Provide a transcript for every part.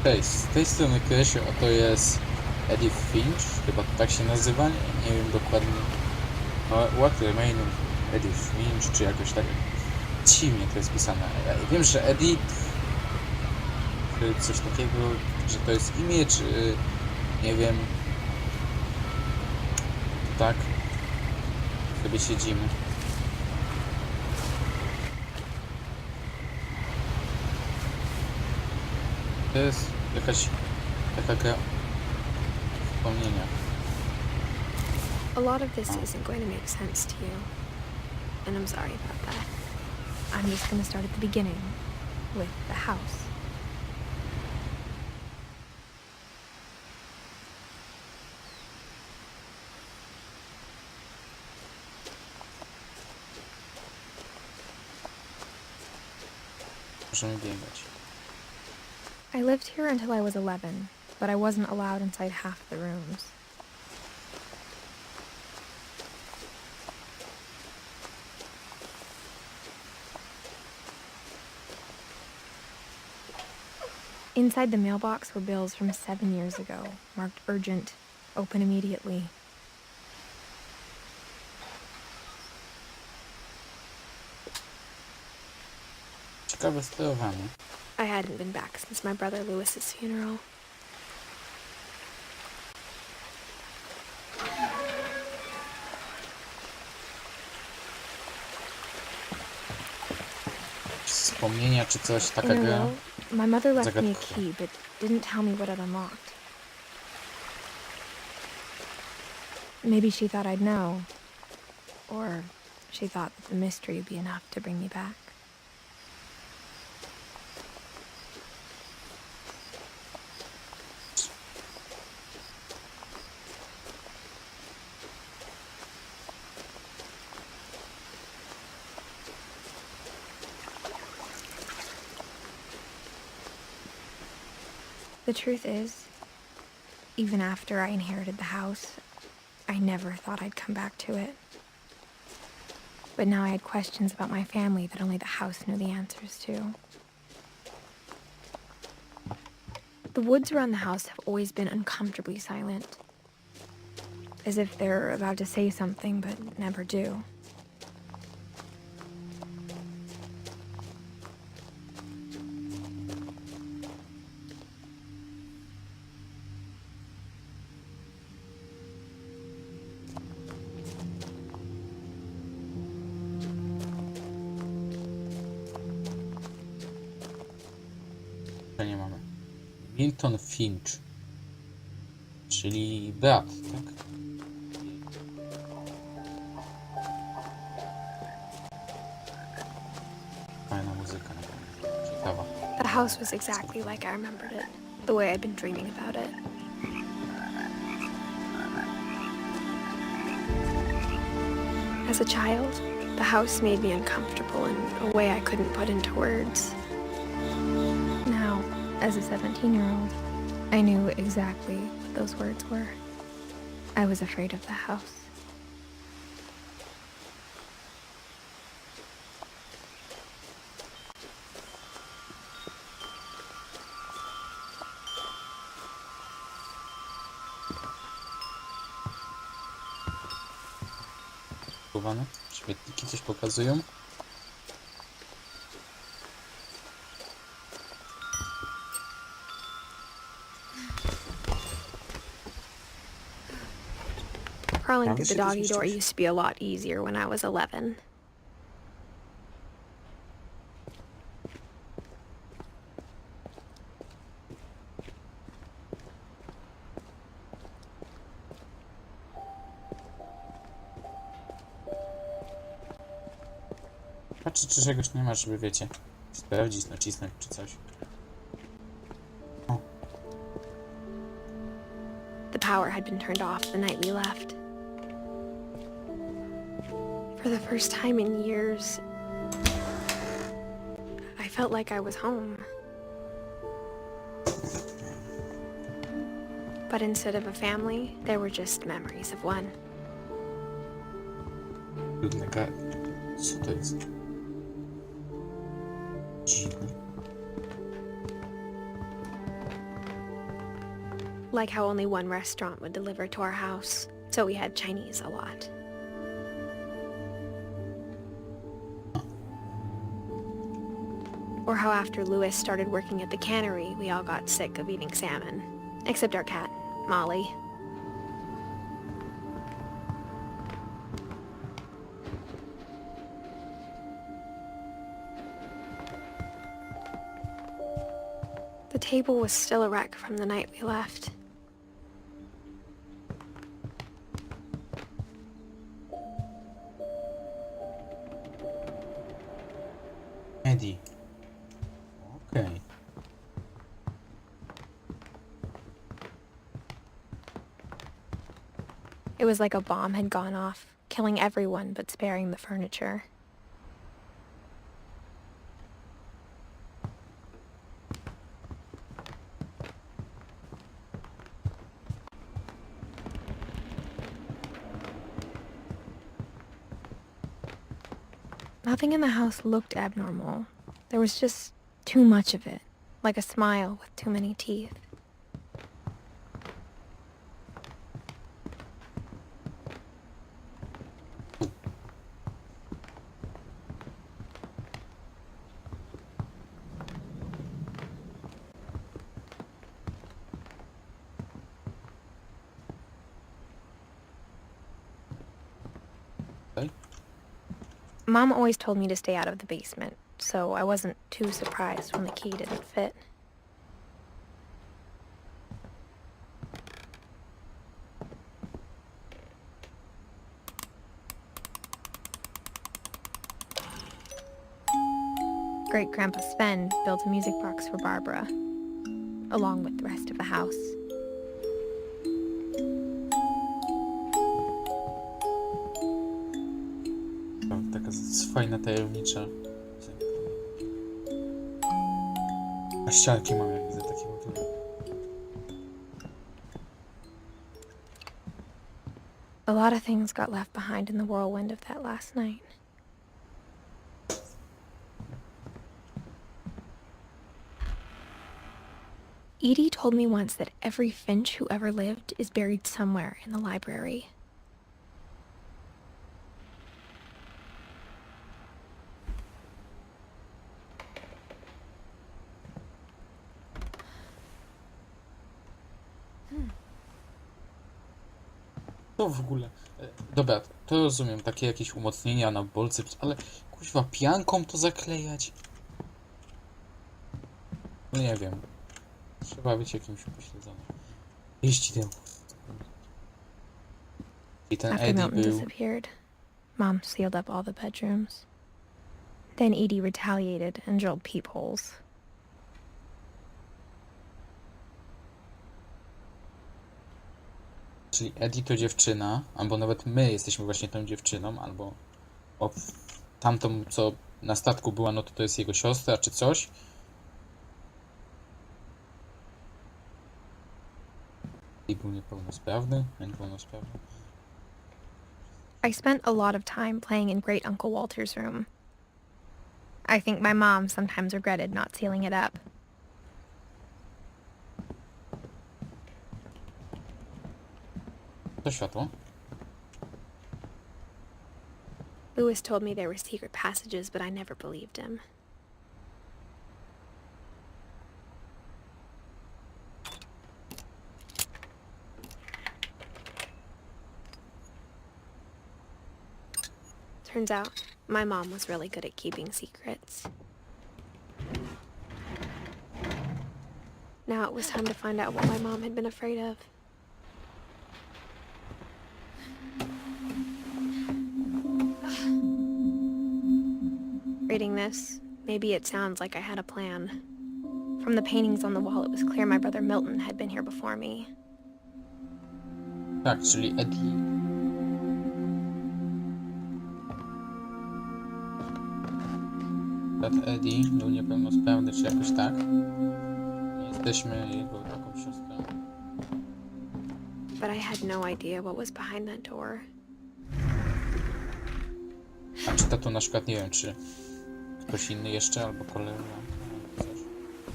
Cześć, z tej strony Krysiu, a to jest Edith Finch, chyba tak się nazywa, nie wiem dokładnie. What Remains of Edith Finch, czy jakoś tak dziwnie to jest pisane. Ja wiem, że Edith, czy coś takiego, że to jest imię, czy nie wiem. Tak, sobie siedzimy. To jest jakaś taka gra wspomnienia. A lot of this isn't going to make sense to you, and I'm sorry about that. I'm just going to start at the beginning, with the house. Możemy biegać. I lived here until I was 11, but I wasn't allowed inside half the rooms. Inside the mailbox were bills from 7 years ago, marked urgent, open immediately. Ciekawe sterowanie. I hadn't been back since my brother Lewis's funeral. Wspomnienia czy coś, taka In a gra. will, my mother left me a Zagadkowa. key, but didn't tell me what it unlocked. Maybe she thought I'd know. Or she thought that the mystery would be enough to bring me back. The truth is, even after I inherited the house, I never thought I'd come back to it. But now I had questions about my family that only the house knew the answers to. The woods around the house have always been uncomfortably silent, as if they're about to say something but never do. Nie mamy. Milton Finch, czyli brat, tak? Fajna muzyka, naprawdę. Ciekawa. The house was exactly like I remembered it, the way I'd been dreaming about it. As a child, the house made me uncomfortable in a way I couldn't put into words. Now, as a 17-year-old, I knew exactly what those words were. I was afraid of the house. Świetniki coś pokazują. Crawling through the doggy door used to be a lot easier when I was 11. Patrzę, czy czegoś nie ma, żeby wiecie, sprawdzić, nacisnąć czy coś. O. The power had been turned off the night we left. For the first time in years, I felt like I was home. But instead of a family, there were just memories of one. Co to jest? Dziwne. Like how only one restaurant would deliver to our house, so we had Chinese a lot. Or how after Louis started working at the cannery, we all got sick of eating salmon. Except our cat, Molly. The table was still a wreck from the night we left. Eddie. Okej. It was like a bomb had gone off, killing everyone but sparing the furniture. Nothing in the house looked abnormal. There was just too much of it, like a smile with too many teeth. Okej. Mom always told me to stay out of the basement, so I wasn't too surprised when the key didn't fit. Great-Grandpa Sven built a music box for Barbara, along with the rest of the house. Taka fajna, tajemnicza. A ścianki mam, jak widzę, takie motywy. A lot of things got left behind in the whirlwind of that last night. Edie told me once that every Finch who ever lived is buried somewhere in the library. To w ogóle... Dobra, to rozumiem, takie jakieś umocnienia na bolce, ale kuźwa, pianką to zaklejać? No nie wiem. Trzeba być jakimś upośledzonym. Jeździ tym. I ten After Eddie Milton był... disappeared, Mom sealed up all the bedrooms. Then Edie retaliated and drilled peepholes. Czyli Eddie to dziewczyna, albo nawet my jesteśmy właśnie tą dziewczyną, albo tamtą, co na statku była, no to jest jego siostra, czy coś. I był niepełnosprawny. I spent a lot of time playing in Great Uncle Walter's room. I think my mom sometimes regretted not sealing it up. To światło. Louis told me there were secret passages, but I never believed him. Turns out, my mom was really good at keeping secrets. Now it was time to find out what my mom had been afraid of. Reading this, maybe it sounds like I had a plan. From the paintings on the wall, it was clear my brother Milton had been here before me. Tak, czyli Eddie... Brat Eddie był niepełnosprawny, czy jakoś tak. Nie jesteśmy jego taką siostrą. But I had no idea what was behind that door. A czy tato na przykład, nie wiem, czy ktoś inny jeszcze, albo kolega, albo coś.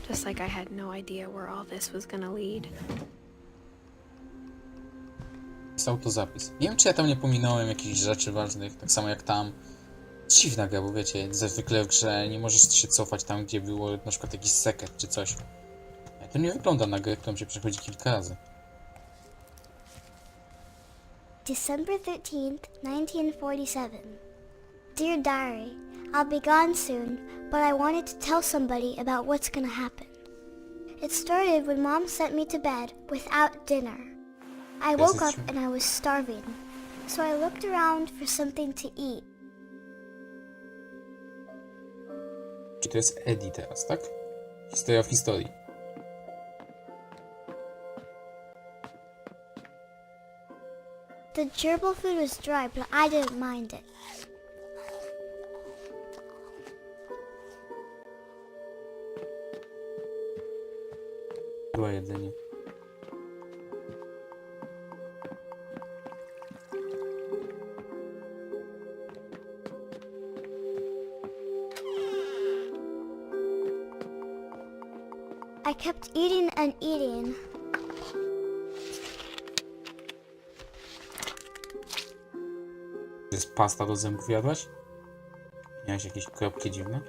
Just like I had no idea where all this was gonna lead. Jest autozapis. Nie wiem, czy ja tam nie pominąłem jakichś rzeczy ważnych, tak samo jak tam. Dziwna gra, bo wiecie, zwykle w grze nie możesz się cofać tam, gdzie było na przykład jakiś sekret czy coś. To nie wygląda na grę, którą się przechodzi kilka razy. December 13th, 1947. Dear Diary, I'll be gone soon, but I wanted to tell somebody about what's gonna happen. It started when Mom sent me to bed without dinner. I woke up and I was starving, so I looked around for something to eat. Czy to jest Eddie teraz, tak? Historia w historii. The gerbil food was dry, but I didn't mind it. Była jedynie. I kept eating and eating. To jest pasta do zębów jadłaś? Miałeś jakieś kropki dziwne?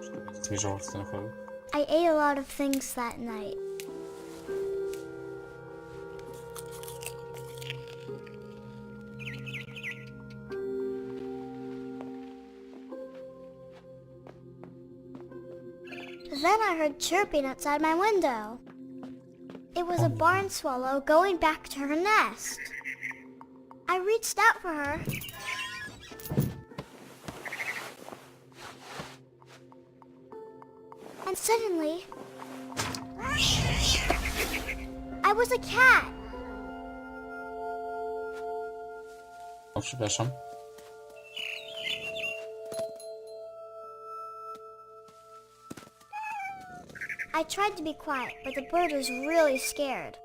Czy to będzie zmierzało w stronę choroby? I ate a lot of things that night. Then I heard chirping outside my window. It was a barn swallow going back to her nest. I reached out for her. And suddenly, I was a cat. O, przepraszam. I tried to be quiet, but the bird was really scared.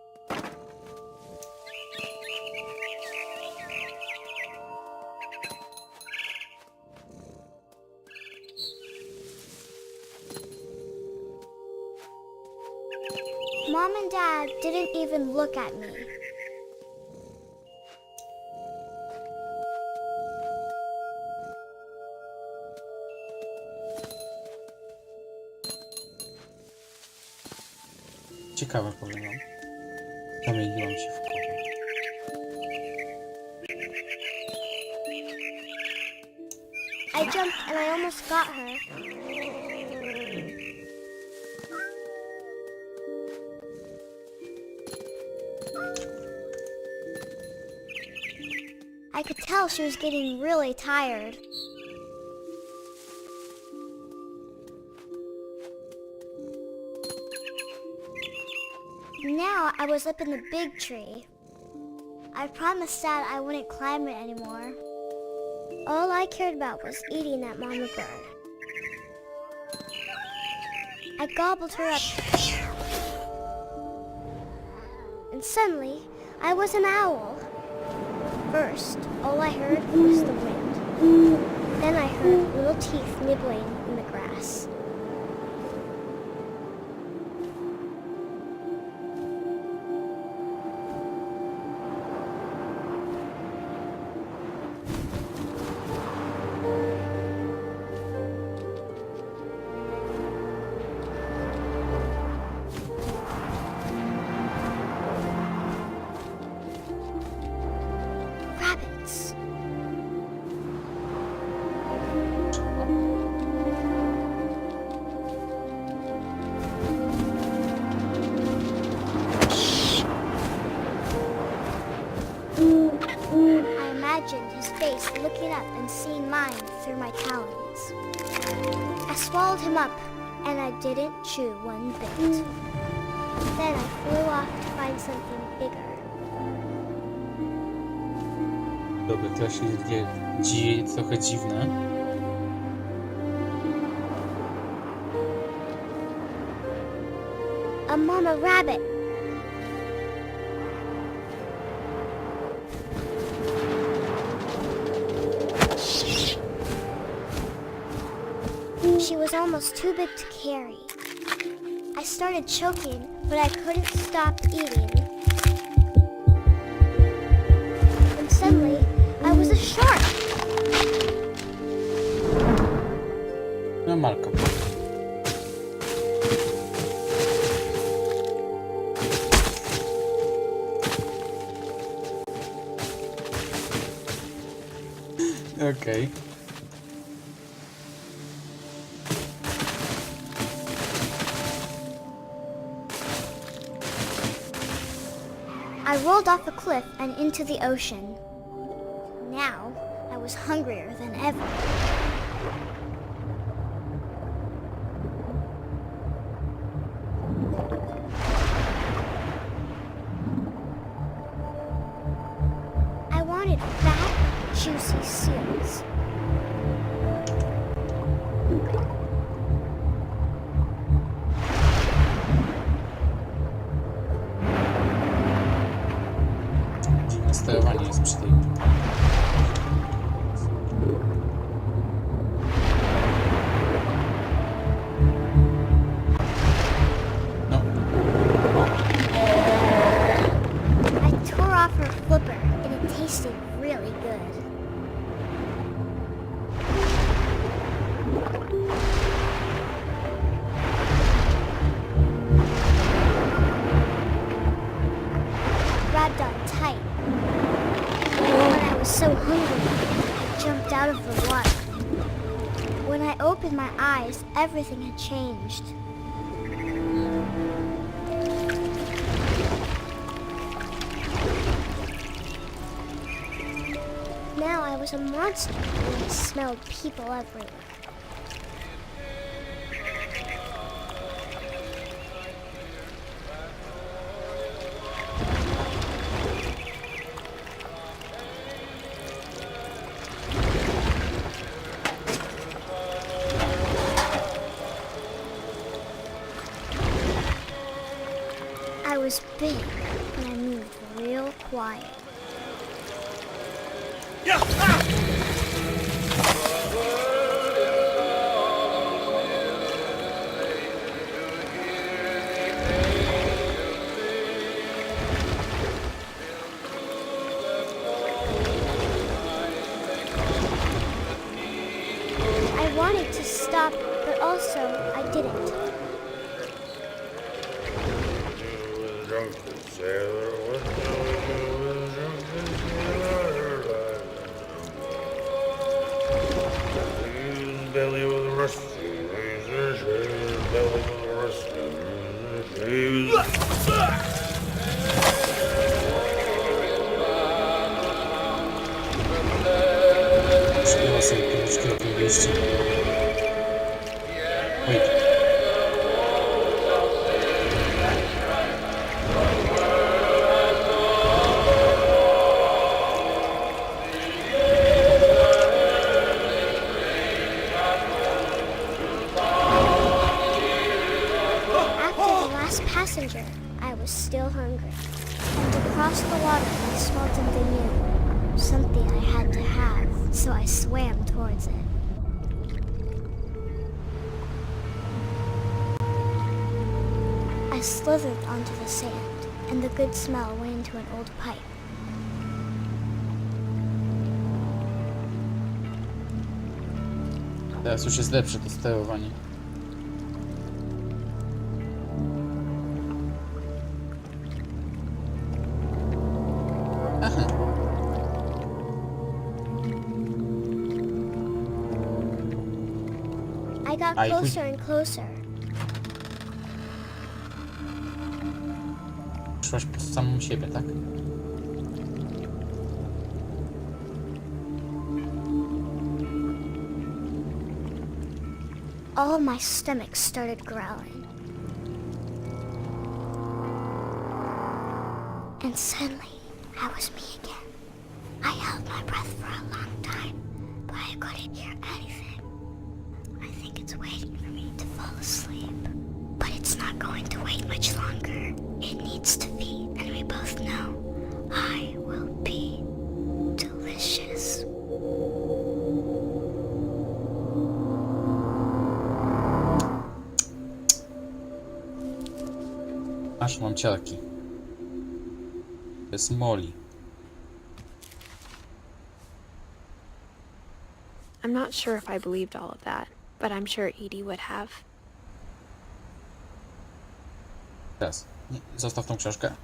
Mom and Dad didn't even look at me. Ciekawe, powiem wam. Zamieniłam się w kota. I jumped and I almost got her. I could tell she was getting really tired. Now I was up in the big tree. I promised Dad I wouldn't climb it anymore. All I cared about was eating that mama bird. I gobbled her up. And suddenly, I was an owl. First, all I heard was the wind. Then I heard little teeth nibbling in the grass. Rabbits. I imagined his face looking up and seeing mine through my talons. I swallowed him up, and I didn't chew one bit. Then I flew off to find something bigger. Dobra, to się dzieje trochę dziwne. a mama rabbit. She was almost too big to carry. I started choking, but I couldn't stop eating. And suddenly, I was a shark. No Malko. Okej. I rolled off a cliff and into the ocean. Now, I was hungrier than ever. I wanted fat, juicy seals. Dziwne sterowanie jest przy tej... No. I tore off her flipper and it tasted really good. Grabbed on tight. When I was so hungry, I jumped out of the water. When I opened my eyes, everything had changed. Now I was a monster and I smelled people everywhere. I was big and I moved real quiet. I wanted to stop, but also I didn't. Belly with a rusty, belly with a rusty. Przyjęła sobie krótkie opowieści. Wait. Passenger, I was still hungry. And across the water, I smelled something new. Something I had to have, so I swam towards it. I slithered onto the sand, and the good smell went into an old pipe. Teraz już jest lepsze to sterowanie. I got closer and closer. Szłaś pod samą siebie, tak? All my stomach started growling. And suddenly, I was me again. I held my breath for a long time, but I couldn't hear anything. I think it's waiting for me to fall asleep, but it's not not going to wait much longer. It needs to be, and we both know I will be delicious. Aż mam ciarki. To jest Molly. I'm not sure if I believed all of that, but I'm sure Edie would have. Teraz. Nie, zostaw tą książkę.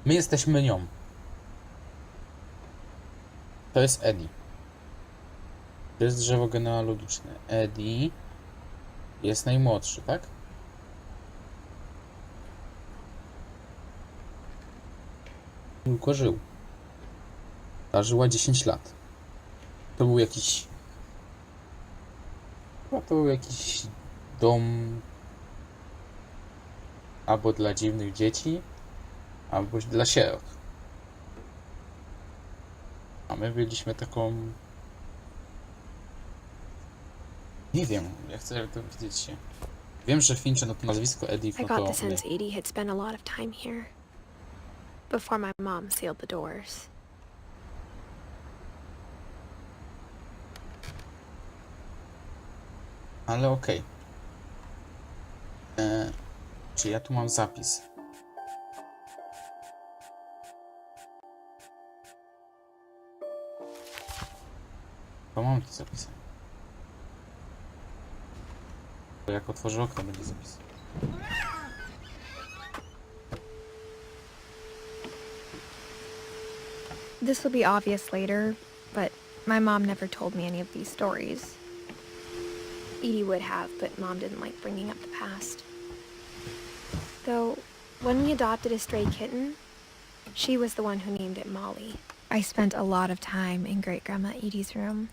My jesteśmy nią. To jest Eddie. To jest drzewo genealogiczne. Eddie jest najmłodszy, tak? Tylko żył. Ta żyła 10 lat. To był jakiś... Chyba to był jakiś dom... Albo dla dziwnych dzieci, albo dla sierot. A my byliśmy taką... Nie wiem, ja chcę dowiedzieć się. Wiem, że Finch, no to nazwisko Edith, I no got to... the sense Edie had spent a lot of time here. Before my mom sealed the doors. Ale okej. Czy ja tu mam zapis? To mam tu zapisane. To jak otworzę okno, będzie zapis. This will be obvious later, but my mom never told me any of these stories. Edie would have, but Mom didn't like bringing up the past. Though, when we adopted a stray kitten, she was the one who named it Molly. I spent a lot of time in Great-Grandma Edie's room.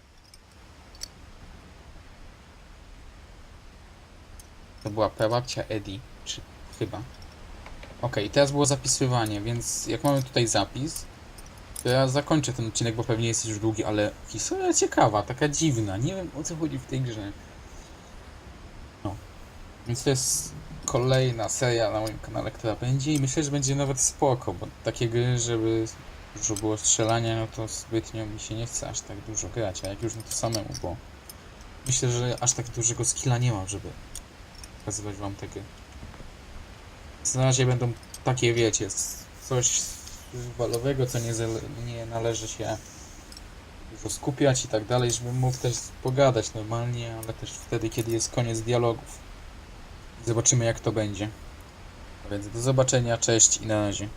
To była prababcia Eddie, czy chyba. Okej, teraz było zapisywanie, więc jak mamy tutaj zapis, to ja zakończę ten odcinek, bo pewnie jest już długi, ale historia ciekawa, taka dziwna. Nie wiem, o co chodzi w tej grze. No. Więc to jest kolejna seria na moim kanale, która będzie i myślę, że będzie nawet spoko, bo takie gry, żeby dużo było strzelania, no to zbytnio mi się nie chce aż tak dużo grać, a jak już no to samemu, bo myślę, że aż tak dużego skilla nie mam, żeby pokazywać wam te gry. Na razie będą takie, wiecie, coś walowego, co nie należy się dużo skupiać i tak dalej, żebym mógł też pogadać normalnie, ale też wtedy, kiedy jest koniec dialogów. Zobaczymy, jak to będzie. A więc do zobaczenia, cześć i na razie.